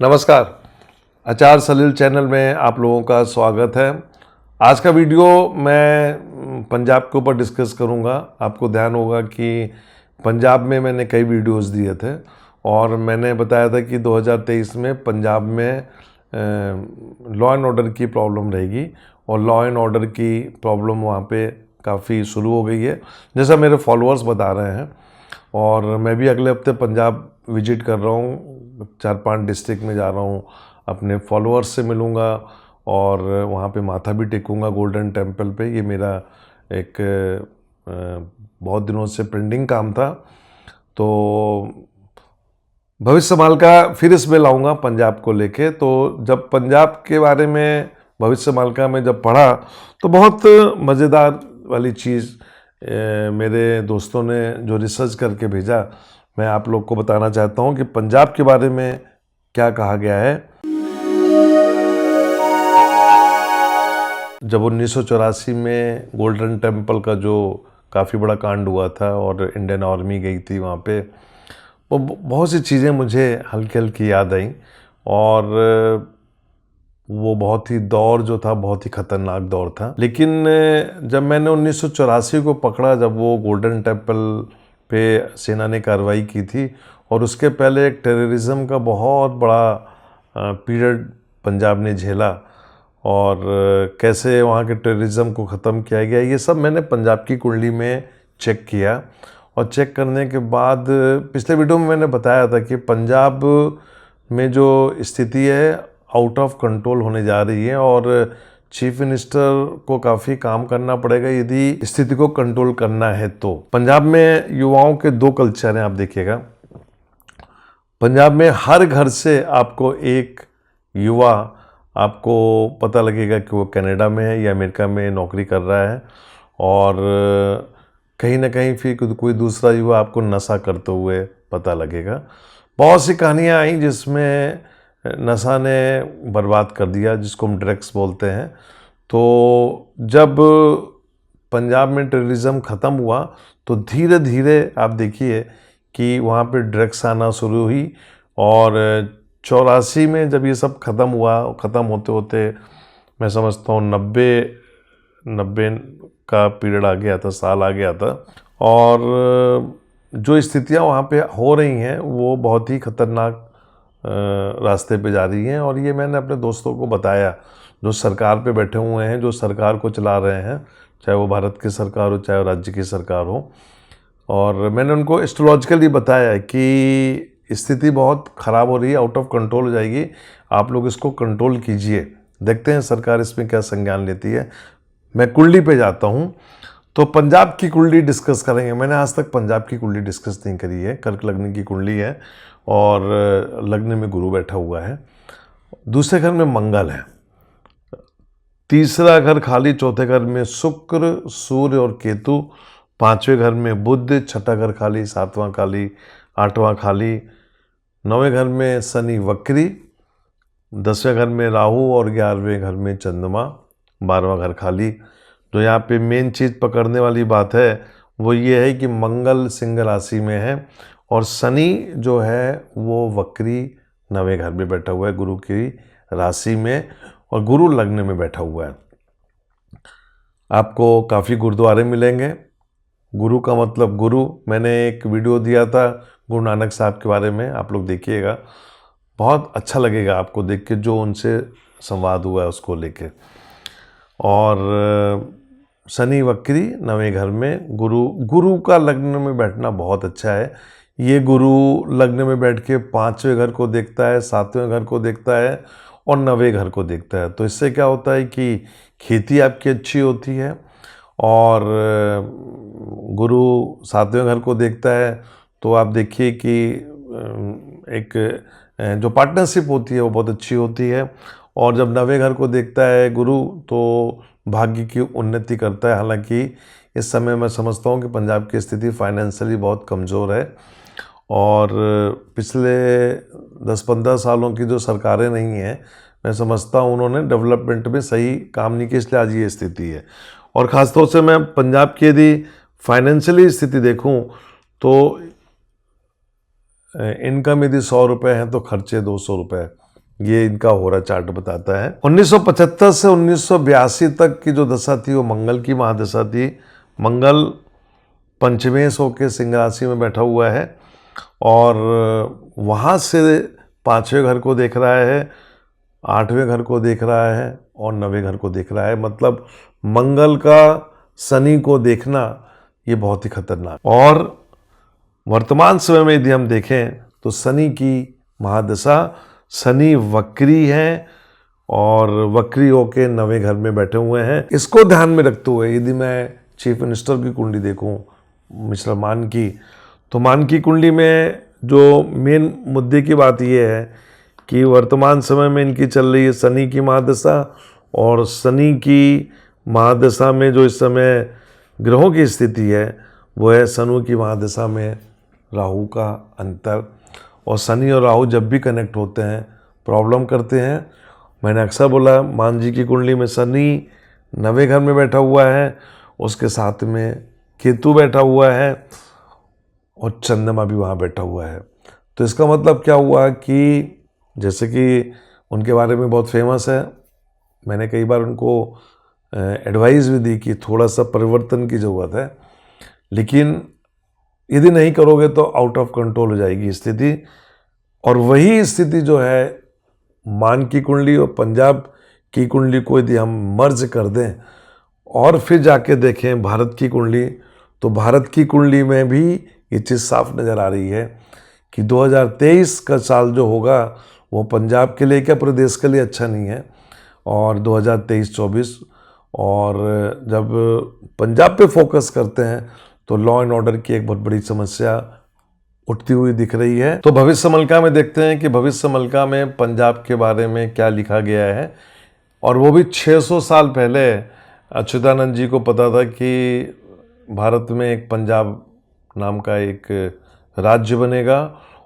नमस्कार। आचार सलील चैनल में आप लोगों का स्वागत है। आज का वीडियो मैं पंजाब के ऊपर डिस्कस करूंगा। आपको ध्यान होगा कि पंजाब में मैंने कई वीडियोस दिए थे और मैंने बताया था कि 2023 में पंजाब में लॉ एंड ऑर्डर की प्रॉब्लम रहेगी और लॉ एंड ऑर्डर की प्रॉब्लम वहाँ पे काफ़ी शुरू हो गई है, जैसा मेरे फॉलोअर्स बता रहे हैं। और मैं भी अगले हफ्ते पंजाब विजिट कर रहा हूँ, 4-5 डिस्ट्रिक्ट में जा रहा हूँ, अपने फॉलोअर्स से मिलूँगा और वहाँ पे माथा भी टेकूँगा गोल्डन टेम्पल पे। ये मेरा एक बहुत दिनों से पेंडिंग काम था, तो भविष्य समाल का फिर इसमें लाऊंगा पंजाब को लेके। तो जब पंजाब के बारे में भविष्य समाल का मैं जब पढ़ा तो बहुत मज़ेदार वाली चीज़ मेरे दोस्तों ने जो रिसर्च करके भेजा, मैं आप लोग को बताना चाहता हूं कि पंजाब के बारे में क्या कहा गया है। जब 1984 में गोल्डन टेम्पल का जो काफ़ी बड़ा कांड हुआ था और इंडियन आर्मी गई थी वहाँ पे, वो बहुत सी चीज़ें मुझे हल्की हल्की याद आई और वो बहुत ही दौर जो था बहुत ही ख़तरनाक दौर था। लेकिन जब मैंने 1984 को पकड़ा, जब वो गोल्डन टेम्पल पे सेना ने कार्रवाई की थी और उसके पहले एक टेररिज्म का बहुत बड़ा पीरियड पंजाब ने झेला और कैसे वहाँ के टेररिज्म को ख़त्म किया गया, ये सब मैंने पंजाब की कुंडली में चेक किया। और चेक करने के बाद पिछले वीडियो में मैंने बताया था कि पंजाब में जो स्थिति है आउट ऑफ कंट्रोल होने जा रही है और चीफ मिनिस्टर को काफ़ी काम करना पड़ेगा यदि स्थिति को कंट्रोल करना है। तो पंजाब में युवाओं के दो कल्चर हैं, आप देखिएगा। पंजाब में हर घर से आपको एक युवा आपको पता लगेगा कि वो कनाडा में है या अमेरिका में नौकरी कर रहा है, और कहीं ना कहीं फिर कोई दूसरा युवा आपको नशा करते हुए पता लगेगा। बहुत सी कहानियाँ आई जिसमें नशा ने बर्बाद कर दिया, जिसको हम ड्रग्स बोलते हैं। तो जब पंजाब में टेररिज्म ख़त्म हुआ तो धीरे धीरे आप देखिए कि वहाँ पे ड्रग्स आना शुरू हुई और 84 में जब ये सब ख़त्म हुआ, ख़त्म होते होते मैं समझता हूँ 90 का पीरियड आ गया था, साल आ गया था। और जो स्थितियाँ वहाँ पे हो रही हैं वो बहुत ही ख़तरनाक रास्ते पे जा रही हैं। और ये मैंने अपने दोस्तों को बताया जो सरकार पे बैठे हुए हैं, जो सरकार को चला रहे हैं, चाहे वो भारत की सरकार हो चाहे वो राज्य की सरकार हो। और मैंने उनको एस्ट्रोलॉजिकली बताया कि स्थिति बहुत ख़राब हो रही है, आउट ऑफ कंट्रोल हो जाएगी, आप लोग इसको कंट्रोल कीजिए, देखते हैं सरकार इसमें क्या संज्ञान लेती है। मैं कुंडली पे जाता हूँ तो पंजाब की कुंडली डिस्कस करेंगे। मैंने आज तक पंजाब की कुंडली डिस्कस नहीं करी है। कर्क लग्न की कुंडली है और लग्न में गुरु बैठा हुआ है, दूसरे घर में मंगल है, तीसरा घर खाली, चौथे घर में शुक्र, सूर्य और केतु, पांचवें घर में बुध, छठा घर खाली, सातवां खाली, आठवां खाली, नौवें घर में शनि वक्री, 10वें घर में राहु और 11वें घर में चंद्रमा, 12वां घर खाली। जो यहाँ पे मेन चीज़ पकड़ने वाली बात है वो ये है कि मंगल सिंह राशि में है और शनि जो है वो वक्री 9वें घर में बैठा हुआ है गुरु की राशि में, और गुरु लग्न में बैठा हुआ है। आपको काफ़ी गुरुद्वारे मिलेंगे। गुरु का मतलब गुरु, मैंने एक वीडियो दिया था गुरु नानक साहब के बारे में, आप लोग देखिएगा, बहुत अच्छा लगेगा आपको देख के, जो उनसे संवाद हुआ है उसको लेके। और शनि वक्री 9वें घर में, गुरु का लग्न में बैठना बहुत अच्छा है। ये गुरु लग्न में बैठ के 5वें घर को देखता है, 7वें घर को देखता है और 9वें घर को देखता है। तो इससे क्या होता है कि खेती आपकी अच्छी होती है। और गुरु 7वें घर को देखता है तो आप देखिए कि एक जो पार्टनरशिप होती है वो बहुत अच्छी होती है। और जब 9वें घर को देखता है गुरु तो भाग्य की उन्नति करता है। हालांकि इस समय मैं समझता हूँ कि पंजाब की स्थिति फाइनेंशियली बहुत कमज़ोर है और पिछले 10-15 सालों की जो सरकारें नहीं हैं, मैं समझता हूँ उन्होंने डेवलपमेंट में सही काम नहीं किया, इसलिए आज ये स्थिति है। और ख़ासतौर से मैं पंजाब की यदि फाइनेंशियली स्थिति देखूँ तो इनकम यदि 100 रुपये हैं तो खर्चे 200 रुपये ये इनका होरा चार्ट बताता है। 1975 से 1982 तक की जो दशा थी वो मंगल की महादशा थी। मंगल पंचमेश होके सिंह राशि में बैठा हुआ है और वहाँ से 5वें घर को देख रहा है, 8वें घर को देख रहा है और 9वें घर को देख रहा है। मतलब मंगल का शनि को देखना ये बहुत ही खतरनाक। और वर्तमान समय में यदि हम देखें तो शनि की महादशा, शनि वक्री है और वक्री होके 9वें घर में बैठे हुए हैं। इसको ध्यान में रखते हुए यदि मैं चीफ मिनिस्टर की कुंडली देखूं मिस्टर मान की, तो मान की कुंडली में जो मेन मुद्दे की बात यह है कि वर्तमान समय में इनकी चल रही है शनि की महादशा, और शनि की महादशा में जो इस समय ग्रहों की स्थिति है वो है शनि की महादशा में राहु का अंतर। और शनि और राहु जब भी कनेक्ट होते हैं प्रॉब्लम करते हैं। मैंने अक्सर बोला मान जी की कुंडली में शनि 9वें घर में बैठा हुआ है, उसके साथ में केतु बैठा हुआ है और चंद्रमा भी वहाँ बैठा हुआ है। तो इसका मतलब क्या हुआ कि जैसे कि उनके बारे में बहुत फेमस है, मैंने कई बार उनको एडवाइस भी दी कि थोड़ा सा परिवर्तन की ज़रूरत है, लेकिन यदि नहीं करोगे तो आउट ऑफ कंट्रोल हो जाएगी स्थिति। और वही स्थिति जो है मान की कुंडली और पंजाब की कुंडली को यदि हम मर्ज कर दें और फिर जाके देखें भारत की कुंडली, तो भारत की कुंडली में भी ये चीज़ साफ नज़र आ रही है कि 2023 का साल जो होगा वो पंजाब के लिए क्या पूरे देश के लिए अच्छा नहीं है। और 2023-24 और जब पंजाब पे फोकस करते हैं तो लॉ एंड ऑर्डर की एक बहुत बड़ी समस्या उठती हुई दिख रही है। तो भविष्य मलका में देखते हैं कि भविष्य मलका में पंजाब के बारे में क्या लिखा गया है। और वो भी 600 साल पहले अच्युतानंद जी को पता था कि भारत में एक पंजाब नाम का एक राज्य बनेगा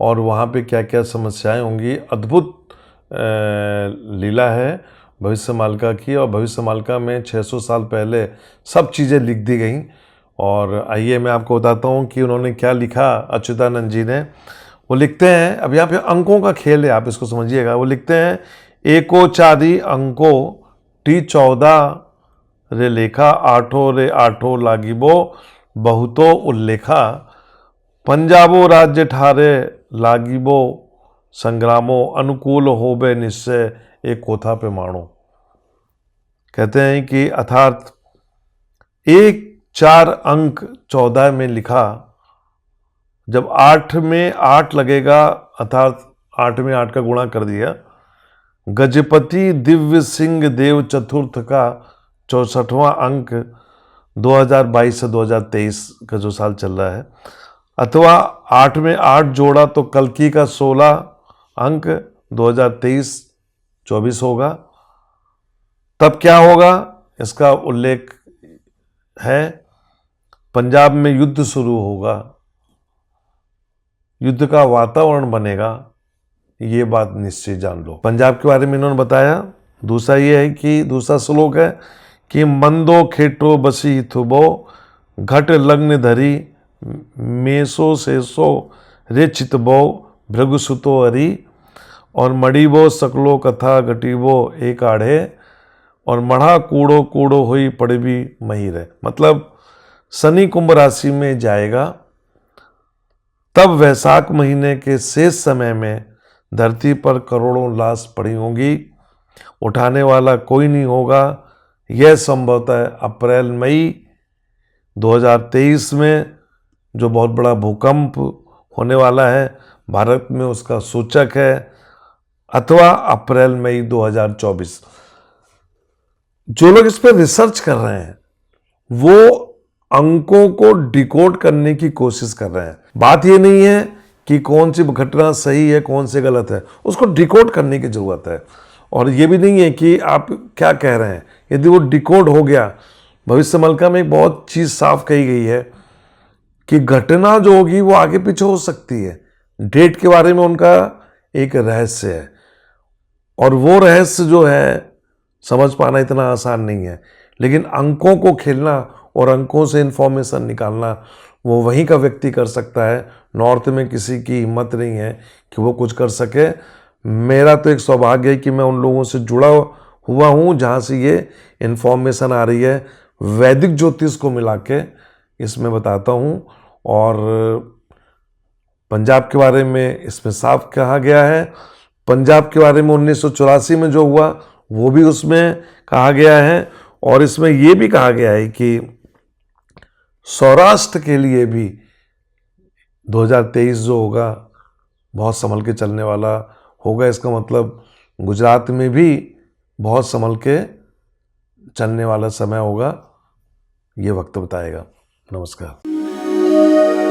और वहाँ पे क्या क्या समस्याएं होंगी। अद्भुत लीला है भविष्य मालिका की, और भविष्य मालिका में 600 साल पहले सब चीज़ें लिख दी गई। और आइए मैं आपको बताता हूँ कि उन्होंने क्या लिखा अच्युतानंद जी ने। वो लिखते हैं, अब यहाँ पे अंकों का खेल है, आप इसको समझिएगा। वो लिखते हैं एको चारी अंको टी 14 रे लेखा आठो रे आठो लागिबो बहुतो उल्लेखा पंजाबो राज्य ठारे लागिबो संग्रामो अनुकूल होबे निश्चय एक कोथा पे माणो। कहते हैं कि अर्थात 1 4 अंक 14 में लिखा, जब 8 में 8 लगेगा अर्थात 8 में 8 का गुणा कर दिया, गजपति दिव्य सिंह देव चतुर्थ का 64वां अंक 2022 से 2023 का जो साल चल रहा है, अथवा 8 में 8 जोड़ा तो कल्कि का 16 अंक 2023-24 होगा। तब क्या होगा इसका उल्लेख है, पंजाब में युद्ध शुरू होगा, युद्ध का वातावरण बनेगा, ये बात निश्चित जान लो। पंजाब के बारे में इन्होंने बताया। दूसरा ये है कि दूसरा श्लोक है कि मंदो खेटो बसी थुबो घट लग्न धरी मेसो सेसो रे चितबो भृगुसुतो हरि और मड़ीबो सकलो कथा घटीबो एक आढ़े और मढ़ा कूड़ो कूड़ो हुई पड़बी महीर है। मतलब शनि कुंभ राशि में जाएगा, तब वैशाख महीने के शेष समय में धरती पर करोड़ों लाश पड़ी होंगी, उठाने वाला कोई नहीं होगा। यह संभवतः अप्रैल मई 2023 में जो बहुत बड़ा भूकंप होने वाला है भारत में उसका सूचक है, अथवा अप्रैल मई 2024। जो लोग इस पर रिसर्च कर रहे हैं वो अंकों को डिकोड करने की कोशिश कर रहे हैं। बात ये नहीं है कि कौन सी घटना सही है कौन सी गलत है, उसको डिकोड करने की जरूरत है। और ये भी नहीं है कि आप क्या कह रहे हैं, यदि वो डिकोड हो गया, भविष्य मलका में एक बहुत चीज साफ कही गई है कि घटना जो होगी वो आगे पीछे हो सकती है। डेट के बारे में उनका एक रहस्य है और वो रहस्य जो है समझ पाना इतना आसान नहीं है। लेकिन अंकों को खेलना और अंकों से इंफॉर्मेशन निकालना वो वहीं का व्यक्ति कर सकता है। नॉर्थ में किसी की हिम्मत नहीं है कि वो कुछ कर सके। मेरा तो एक सौभाग्य है कि मैं उन लोगों से जुड़ा हुआ हूँ जहाँ से ये इन्फॉर्मेशन आ रही है। वैदिक ज्योतिष को मिला के इसमें बताता हूँ, और पंजाब के बारे में इसमें साफ कहा गया है। पंजाब के बारे में 1984 में जो हुआ वो भी उसमें कहा गया है, और इसमें ये भी कहा गया है कि सौराष्ट्र के लिए भी 2023 जो होगा बहुत संभल के चलने वाला होगा। इसका मतलब गुजरात में भी बहुत संभल के चलने वाला समय होगा, ये वक्त बताएगा। नमस्कार।